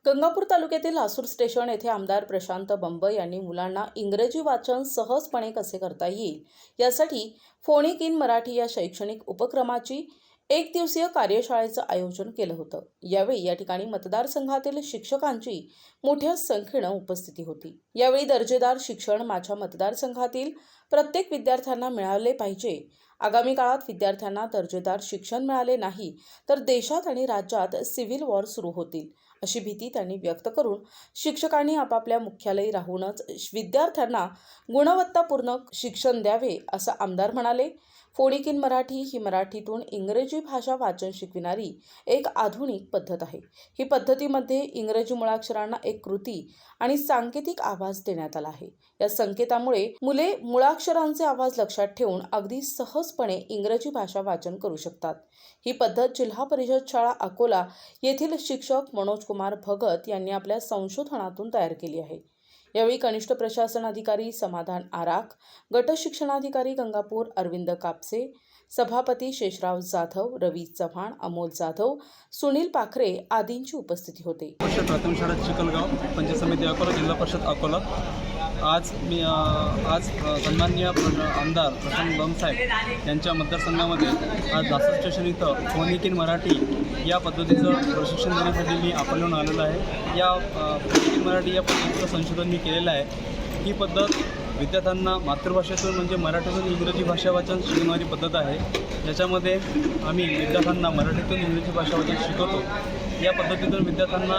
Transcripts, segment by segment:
गंगापूर तालुक्यातील लासूर स्टेशन येथे आमदार प्रशांत बंब यांनी मुलांना इंग्रजी वाचन सहजपणे कसे करता येईल यासाठी फोनिक इन मराठी या शैक्षणिक उपक्रमाची एक दिवसीय कार्यशाळेचं आयोजन केलं होतं। यावेळी या ठिकाणी मतदारसंघातील शिक्षकांची मोठ्या संख्येने उपस्थिती होती। यावेळी दर्जेदार शिक्षण माझ्या मतदारसंघातील प्रत्येक विद्यार्थ्यांना मिळाले पाहिजे। आगामी काळात विद्यार्थ्यांना दर्जेदार शिक्षण मिळाले नाही तर देशात आणि राज्यात सिव्हिल वॉर सुरू होतील अशी भीती त्यांनी व्यक्त करून शिक्षकांनी आपापल्या मुख्यालयी राहूनच विद्यार्थ्यांना गुणवत्तापूर्ण शिक्षण द्यावे असं आमदार म्हणाले। फोनिक इन मराठी ही मराठीतून इंग्रजी भाषा वाचन शिकविणारी एक आधुनिक पद्धत आहे। ही पद्धतीमध्ये इंग्रजी मुळाक्षरांना एक कृती आणि सांकेतिक आवाज देण्यात आला आहे। या संकेतामुळे मुले मुळाक्षरांचे आवाज लक्षात ठेवून अगदी सहजपणे इंग्रजी भाषा वाचन करू शकतात। ही पद्धत जिल्हा परिषद शाळा अकोला येथील शिक्षक मनोज कुमार भगत यांनी आपल्या संशोधनातून तयार केली आहे। यावेळी कनिष्ठ प्रशासन अधिकारी समाधान आराख, गट शिक्षणाधिकारी गंगापूर अरविंद कापसे, सभापती शेषराव जाधव, रवी चव्हाण, अमोल जाधव, सुनील पाखरे आदींची उपस्थिती होती। प्राथमिक शाळा चिखलगाव, पंचायत समिती अकोला, जिल्हा परिषद अकोला। आज सन्माननीय आमदार प्रशांत बंब साहेब यांच्या मतदारसंघामध्ये आज लासूर स्टेशन इथं फोनिक इन मराठी या पद्धतीचं प्रशिक्षण देण्यासाठी मी अकोल्याहून आलेलो आहे। या फोनिक इन मराठी या पद्धतीचं संशोधन मी केलेलं आहे। ही पद्धत विद्यार्थ्यांना मातृभाषेतून म्हणजे मराठीतून इंग्रजी भाषा वाचन शिकवणारी पद्धत आहे। याच्यामध्ये आम्ही विद्यार्थ्यांना मराठीतून इंग्रजी भाषा वाचन शिकवतो। या पद्धतीतून विद्यार्थ्यांना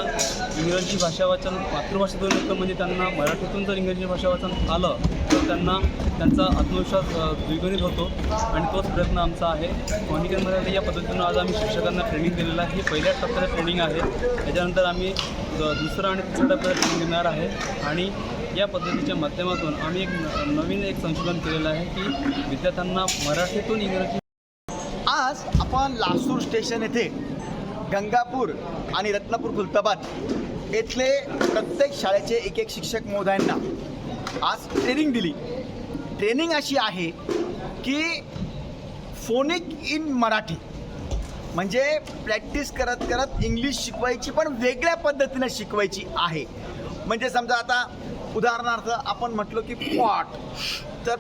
इंग्रजी भाषा वाचन मातृभाषेतून येतं, म्हणजे त्यांना मराठीतून जर इंग्रजी भाषा वाचन आलं तर त्यांना त्यांचा आत्मविश्वास द्विगुणित होतो आणि तोच प्रयत्न आमचा आहे। फोनिक इन मराठी या पद्धतीनं आज आम्ही शिक्षकांना ट्रेनिंग दिलेलं आहे। ही पहिल्या टप्प्याचं ट्रेनिंग आहे। त्याच्यानंतर आम्ही दुसरं आणि तिसऱ्या टप्प्याचं ट्रेनिंग देणार आहे आणि या पद्धतीच्या माध्यमातून आम्ही एक नवीन संशोधन केलेलं आहे की विद्यार्थ्यांना मराठीतून इंग्रजी। आज आपण लासूर स्टेशन येथे गंगापूर आणि रत्नापूर खुलताबाद येथले प्रत्येक शाळेचे एक शिक्षक महोदयांना आज ट्रेनिंग दिली। ट्रेनिंग अशी आहे की फोनिक इन मराठी म्हणजे प्रॅक्टिस करत करत इंग्लिश शिकवायची, पण वेगळ्या पद्धतीने शिकवायची आहे। म्हणजे समजा आता उदाहरणार्थ आपण म्हटलो की पॉट, तर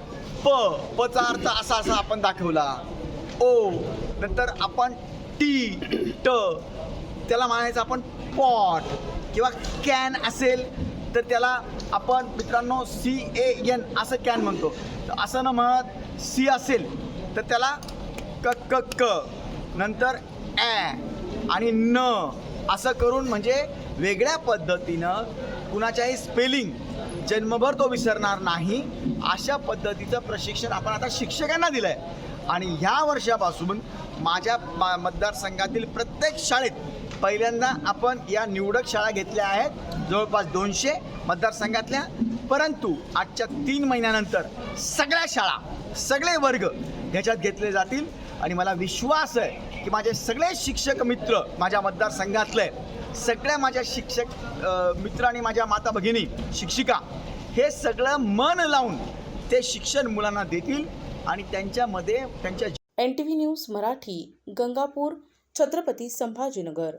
पचा अर्थ असा असा आपण दाखवला। ओ नंतर आपण ट त्याला म्हणायचं आपण पॉट, किंवा कॅन असेल तर त्याला आपण मित्रांनो CAN असं कॅन म्हणतो। तर असं न म्हणत सी असेल तर त्याला क नंतर आणि न असं करून म्हणजे वेगळ्या पद्धतीनं कुणाच्याही स्पेलिंग जन्मभर तो विसरणार नाही अशा पद्धतीचं प्रशिक्षण आपण आता शिक्षकांना दिलं आहे। आणि ह्या वर्षापासून माझ्या मतदारसंघातील प्रत्येक शाळेत पहिल्यांदा आपण या निवडक शाळा घेतल्या आहेत, जवळपास 200 मतदारसंघातल्या। परंतु आजच्या 3 महिन्यानंतर सगळ्या शाळा, सगळे वर्ग ह्याच्यात घेतले जातील आणि मला विश्वास आहे की माझे सगळे शिक्षक मित्र, माझ्या मतदारसंघातले सगळ्या माझ्या शिक्षक मित्र आणि माझ्या माता भगिनी शिक्षिका हे सगळं मन लावून ते शिक्षण मुलांना देतील आणि त्यांच्यामध्ये त्यांच्या NTV न्यूज मराठी, गंगापूर, छत्रपती संभाजीनगर।